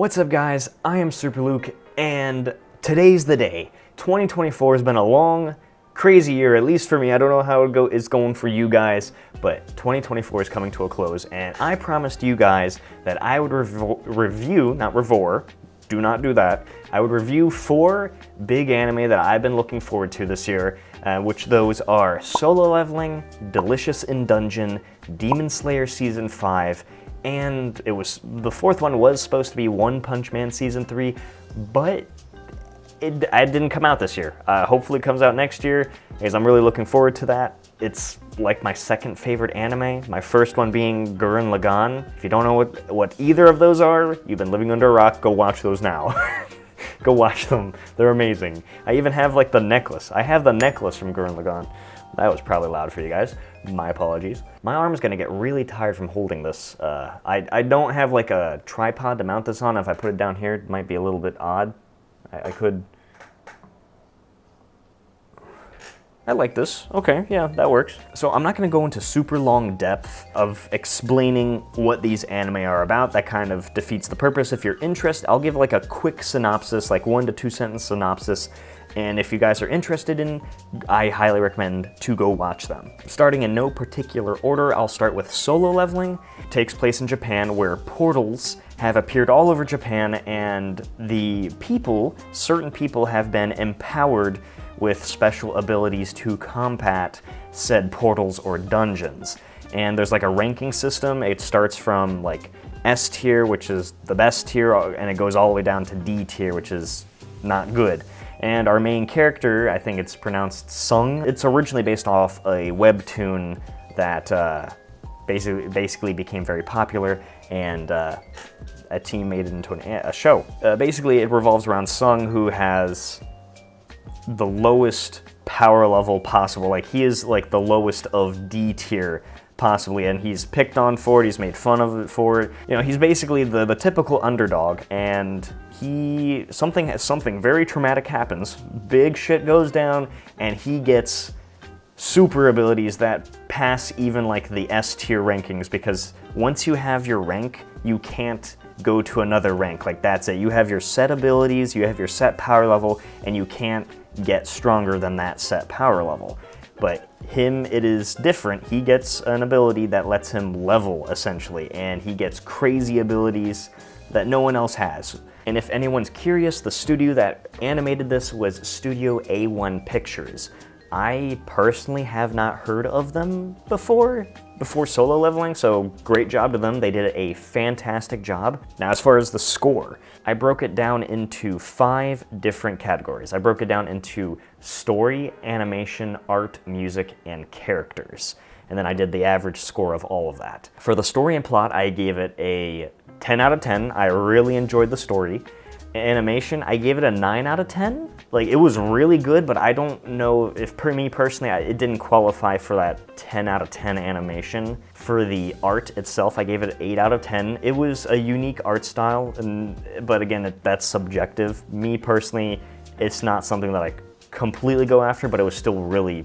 What's up guys, I am Super Luke, and today's the day. 2024 has been a long, crazy year, at least for me. I don't know how it's going for you guys, but 2024 is coming to a close, and I promised you guys that I would do not do that. I would review 4 big anime that I've been looking forward to this year, which those are Solo Leveling, Delicious in Dungeon, Demon Slayer Season 5, and the 4th one was supposed to be One Punch Man Season 3, but it didn't come out this year. Hopefully it comes out next year, because I'm really looking forward to that. It's like my second favorite anime, my first one being Gurren Lagann. If you don't know what either of those are, you've been living under a rock, go watch those now. Go watch them, they're amazing. I even have like the necklace. I have the necklace from Gurren Lagann. That was probably loud for you guys. My apologies. My arm's gonna get really tired from holding this. I don't have like a tripod to mount this on. If I put it down here, it might be a little bit odd. I could... I like this. Okay, yeah, that works. So I'm not gonna go into super long depth of explaining what these anime are about. That kind of defeats the purpose. If you're interested, I'll give like a quick synopsis, like 1 to 2 sentence synopsis. And if you guys are interested I highly recommend to go watch them. Starting in no particular order, I'll start with Solo Leveling. It takes place in Japan, where portals have appeared all over Japan, and certain people have been empowered with special abilities to combat said portals or dungeons. And there's like a ranking system. It starts from like S tier, which is the best tier, and it goes all the way down to D tier, which is not good. And our main character, I think it's pronounced Sung. It's originally based off a webtoon that basically became very popular, and a team made it into a show. Basically, it revolves around Sung, who has the lowest power level possible. Like, he is like the lowest of D tier possibly, and he's picked on for it, he's made fun of it for it. You know, he's basically the typical underdog, and something very traumatic happens, big shit goes down, and he gets super abilities that pass even like the S tier rankings, because once you have your rank, you can't go to another rank. Like, that's it. You have your set abilities, you have your set power level, and you can't get stronger than that set power level. But him, it is different. He gets an ability that lets him level, essentially, and he gets crazy abilities that no one else has. And if anyone's curious, the studio that animated this was Studio A1 Pictures. I personally have not heard of them before Solo Leveling, so great job to them. They did a fantastic job. Now, as far as the score, I broke it down into 5 different categories. I broke it down into story, animation, art, music, and characters. And then I did the average score of all of that. For the story and plot, I gave it a 10 out of 10. I really enjoyed the story. Animation, I gave it a 9 out of 10. Like, it was really good, but I don't know if, per me personally, it didn't qualify for that 10 out of 10 animation. For the art itself, I gave it an 8 out of 10. It was a unique art style, but again, that's subjective. Me personally, it's not something that I completely go after, but it was still a really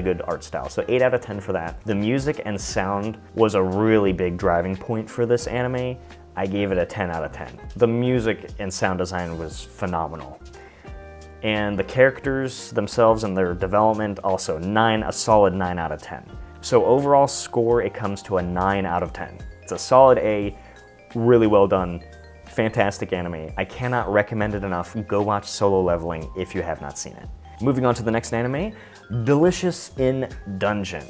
good art style. So 8 out of 10 for that. The music and sound was a really big driving point for this anime. I gave it a 10 out of 10. The music and sound design was phenomenal. And the characters themselves and their development, also a solid 9 out of 10. So overall score, it comes to a 9 out of 10. It's a solid A, really well done, fantastic anime. I cannot recommend it enough. Go watch Solo Leveling if you have not seen it. Moving on to the next anime, Delicious in Dungeon.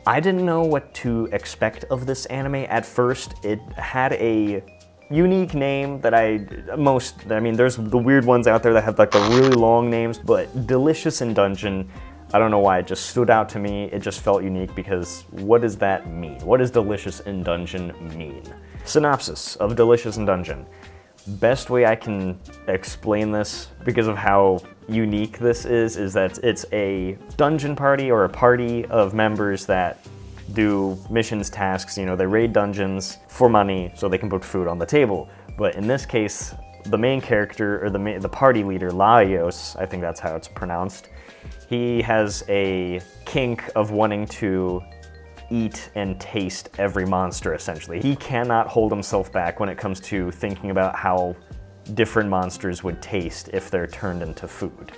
I didn't know what to expect of this anime at first. It had a unique name that there's the weird ones out there that have like the really long names, but Delicious in Dungeon, I don't know why, it just stood out to me. It just felt unique, because what does that mean? What does Delicious in Dungeon mean? Synopsis of Delicious in Dungeon. Best way I can explain this, because of how unique this is that it's a dungeon party, or a party of members that do missions, tasks. You know, they raid dungeons for money so they can put food on the table. But in this case, the main character, or the party leader, Laios, I think that's how it's pronounced, he has a kink of wanting to eat and taste every monster, essentially. He cannot hold himself back when it comes to thinking about how different monsters would taste if they're turned into food.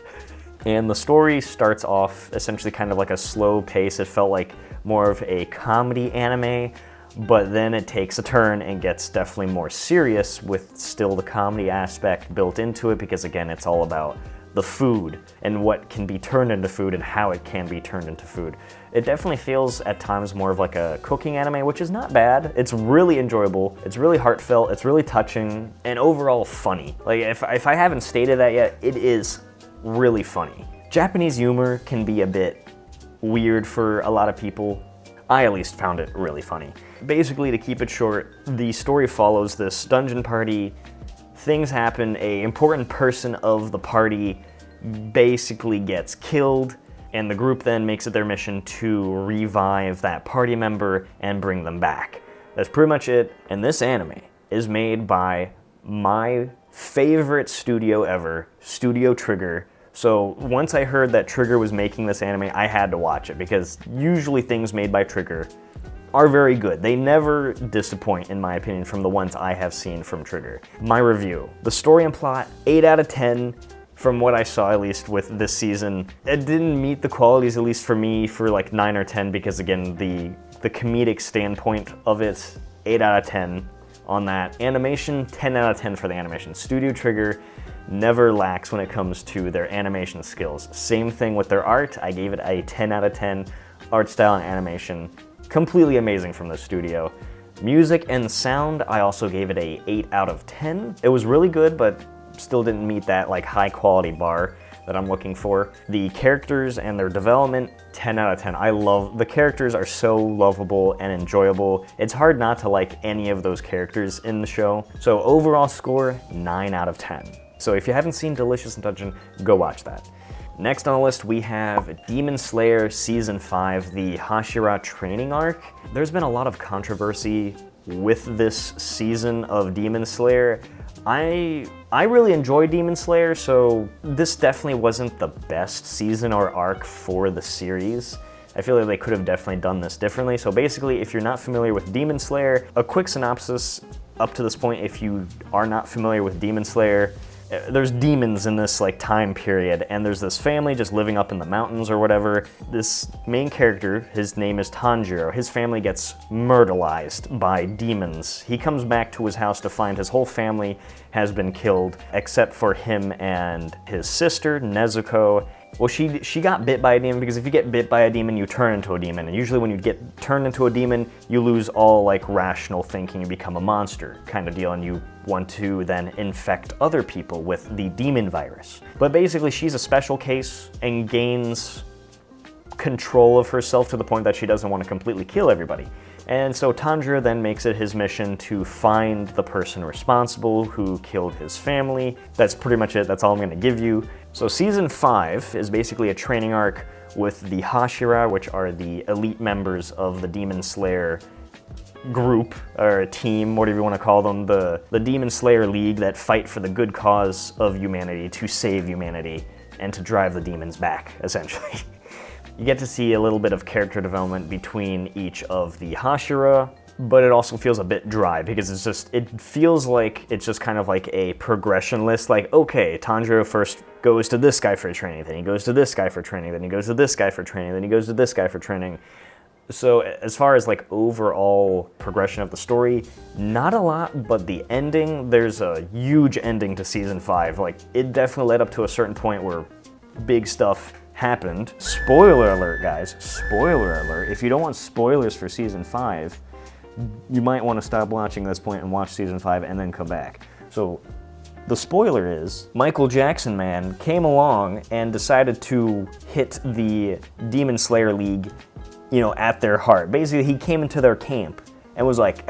And the story starts off essentially kind of like a slow pace. It felt like more of a comedy anime, but then it takes a turn and gets definitely more serious with still the comedy aspect built into it, because again, it's all about the food and what can be turned into food and how it can be turned into food. It definitely feels at times more of like a cooking anime, which is not bad. It's really enjoyable, it's really heartfelt, it's really touching, and overall funny. Like if I haven't stated that yet, it is really funny. Japanese humor can be a bit weird for a lot of people. I at least found it really funny. Basically, to keep it short, the story follows this dungeon party. Things happen, an important person of the party basically gets killed, and the group then makes it their mission to revive that party member and bring them back. That's pretty much it, and this anime is made by my favorite studio ever, Studio Trigger. So once I heard that Trigger was making this anime, I had to watch it, because usually things made by Trigger are very good. They never disappoint, in my opinion, from the ones I have seen from Trigger. My review: the story and plot, 8 out of 10 from what I saw, at least with this season. It didn't meet the qualities, at least for me, for like 9 or 10, because again, the comedic standpoint of it, 8 out of 10 on that. Animation, 10 out of 10 for the animation. Studio Trigger never lacks when it comes to their animation skills. Same thing with their art. I gave it a 10 out of 10. Art style and animation, completely amazing from the studio. Music and sound, I also gave it a 8 out of 10. It was really good, but still didn't meet that like high quality bar that I'm looking for. The characters and their development, 10 out of 10. I love, the characters are so lovable and enjoyable. It's hard not to like any of those characters in the show. So overall score, 9 out of 10. So if you haven't seen Delicious in Dungeon, go watch that. Next on the list, we have Demon Slayer Season 5, the Hashira training arc. There's been a lot of controversy with this season of Demon Slayer. I really enjoy Demon Slayer, so this definitely wasn't the best season or arc for the series. I feel like they could have definitely done this differently. So basically, if you're not familiar with Demon Slayer, a quick synopsis up to this point, if you are not familiar with Demon Slayer, there's demons in this like time period, and there's this family just living up in the mountains or whatever. This main character, his name is Tanjiro. His family gets murderized by demons. He comes back to his house to find his whole family has been killed, except for him and his sister, Nezuko. Well, she got bit by a demon, because if you get bit by a demon, you turn into a demon. And usually when you get turned into a demon, you lose all like rational thinking and become a monster kind of deal, and you want to then infect other people with the demon virus. But basically, she's a special case and gains control of herself to the point that she doesn't want to completely kill everybody. And so Tanjiro then makes it his mission to find the person responsible who killed his family. That's pretty much it. That's all I'm going to give you. So Season 5 is basically a training arc with the Hashira, which are the elite members of the Demon Slayer group, or team, whatever you want to call them, the Demon Slayer League that fight for the good cause of humanity, to save humanity, and to drive the demons back, essentially. You get to see a little bit of character development between each of the Hashira, but it also feels a bit dry, because it feels like it's just kind of like a progression list, like, okay, Tanjiro first goes to this guy for training, then he goes to this guy for training, then he goes to this guy for training, then he goes to this guy for training. So as far as like overall progression of the story, not a lot, but the ending, there's a huge ending to Season 5. Like, it definitely led up to a certain point where big stuff happened. Spoiler alert, guys. Spoiler alert. If you don't want spoilers for Season 5, you might want to stop watching this point and watch Season 5 and then come back. So the spoiler is, Michael Jackson man came along and decided to hit the Demon Slayer League, you know, at their heart. Basically, he came into their camp and was like,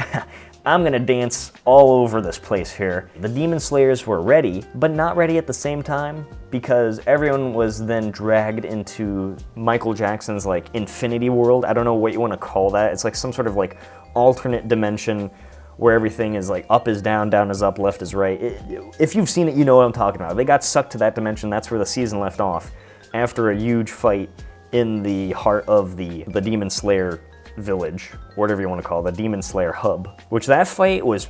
I'm gonna dance all over this place here. The Demon Slayers were ready, but not ready at the same time, because everyone was then dragged into Michael Jackson's like infinity world. I don't know what you want to call that. It's like some sort of like alternate dimension where everything is like up is down, down is up, left is right. If you've seen it, you know what I'm talking about. They got sucked to that dimension. That's where the season left off, after a huge fight in the heart of the Demon Slayer village, whatever you want to call it, the Demon Slayer hub, which that fight was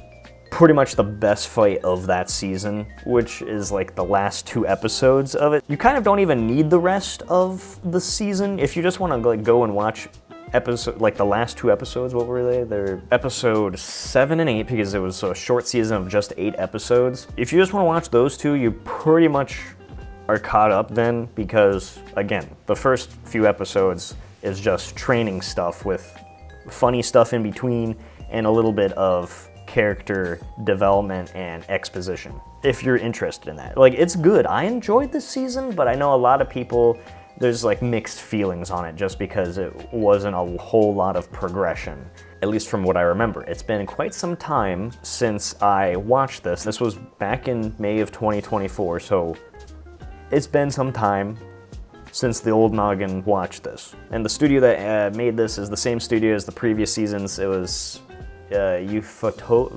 pretty much the best fight of that season, which is like the last 2 episodes of it. You kind of don't even need the rest of the season. If you just want to like go and watch like the last 2 episodes, what were they? They're episode 7 and 8, because it was a short season of just 8 episodes. If you just want to watch those 2, you pretty much are caught up then, because again, the first few episodes is just training stuff with funny stuff in between and a little bit of character development and exposition, if you're interested in that. Like, it's good. I enjoyed this season, but I know a lot of people, there's like mixed feelings on it just because it wasn't a whole lot of progression, at least from what I remember. It's been quite some time since I watched this. This was back in May of 2024, so it's been some time since the old noggin watched this. And the studio that made this is the same studio as the previous seasons. It was Ufotable.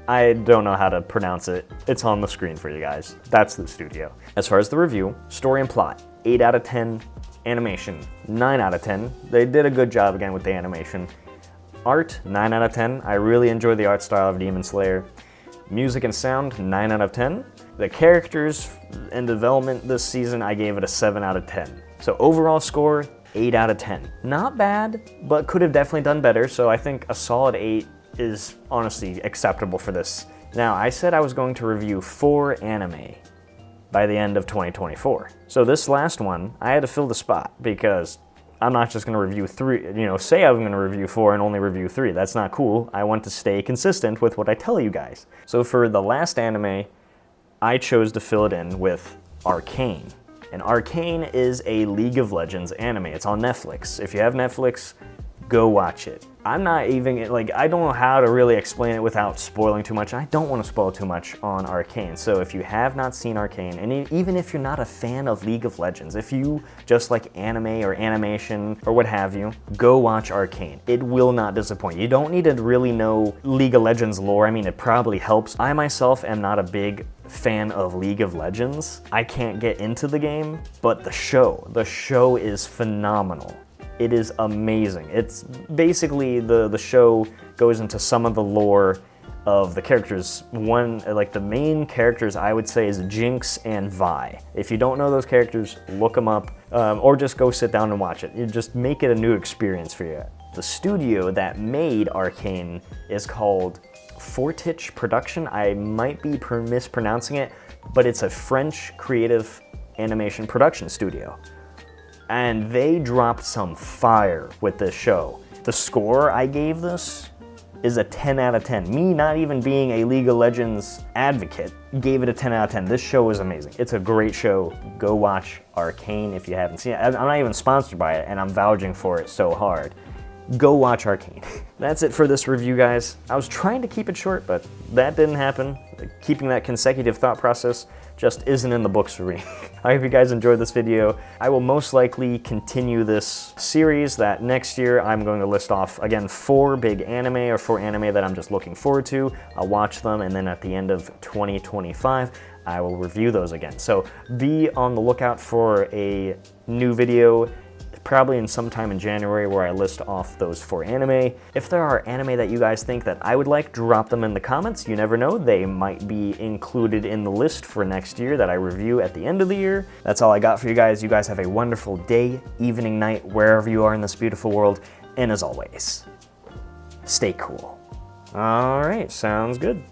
I don't know how to pronounce it. It's on the screen for you guys. That's the studio. As far as the review, story and plot, 8 out of 10. Animation, 9 out of 10. They did a good job again with the animation. Art, 9 out of 10. I really enjoy the art style of Demon Slayer. Music and sound, 9 out of 10. The characters and development this season, I gave it a 7 out of 10. So overall score, 8 out of 10. Not bad, but could have definitely done better, so I think a solid 8 is honestly acceptable for this. Now, I said I was going to review 4 anime by the end of 2024. So this last one, I had to fill the spot because I'm not just gonna review 3, say I'm gonna review 4 and only review 3. That's not cool. I want to stay consistent with what I tell you guys. So for the last anime, I chose to fill it in with Arcane. And Arcane is a League of Legends anime. It's on Netflix. If you have Netflix, go watch it. I'm not even, I don't know how to really explain it without spoiling too much. I don't want to spoil too much on Arcane. So if you have not seen Arcane, and even if you're not a fan of League of Legends, if you just like anime or animation or what have you, go watch Arcane. It will not disappoint. You don't need to really know League of Legends lore. I mean, it probably helps. I myself am not a big fan of League of Legends. I can't get into the game, but the show is phenomenal. It is amazing. It's basically the show goes into some of the lore of the characters. The main characters I would say is Jinx and Vi. If you don't know those characters, look them up, or just go sit down and watch it. You just make it a new experience for you. The studio that made Arcane is called Fortich Production. I might be mispronouncing it, but it's a French creative animation production studio. And they dropped some fire with this show. The score I gave this is a 10 out of 10. Me not even being a League of Legends advocate gave it a 10 out of 10. This show is amazing. It's a great show. Go watch Arcane if you haven't seen it. I'm not even sponsored by it, and I'm vouching for it so hard. Go watch Arcane. That's it for this review, guys. I was trying to keep it short, but that didn't happen. Keeping that consecutive thought process just isn't in the books for me. I hope you guys enjoyed this video. I will most likely continue this series that next year I'm going to list off, again, 4 big anime or 4 anime that I'm just looking forward to. I'll watch them, and then at the end of 2025, I will review those again. So be on the lookout for a new video, probably in sometime in January, where I list off those 4 anime. If there are anime that you guys think that I would like, drop them in the comments. You never know, they might be included in the list for next year that I review at the end of the year. That's all I got for you guys. You guys have a wonderful day, evening, night, wherever you are in this beautiful world. And as always, stay cool. All right, sounds good.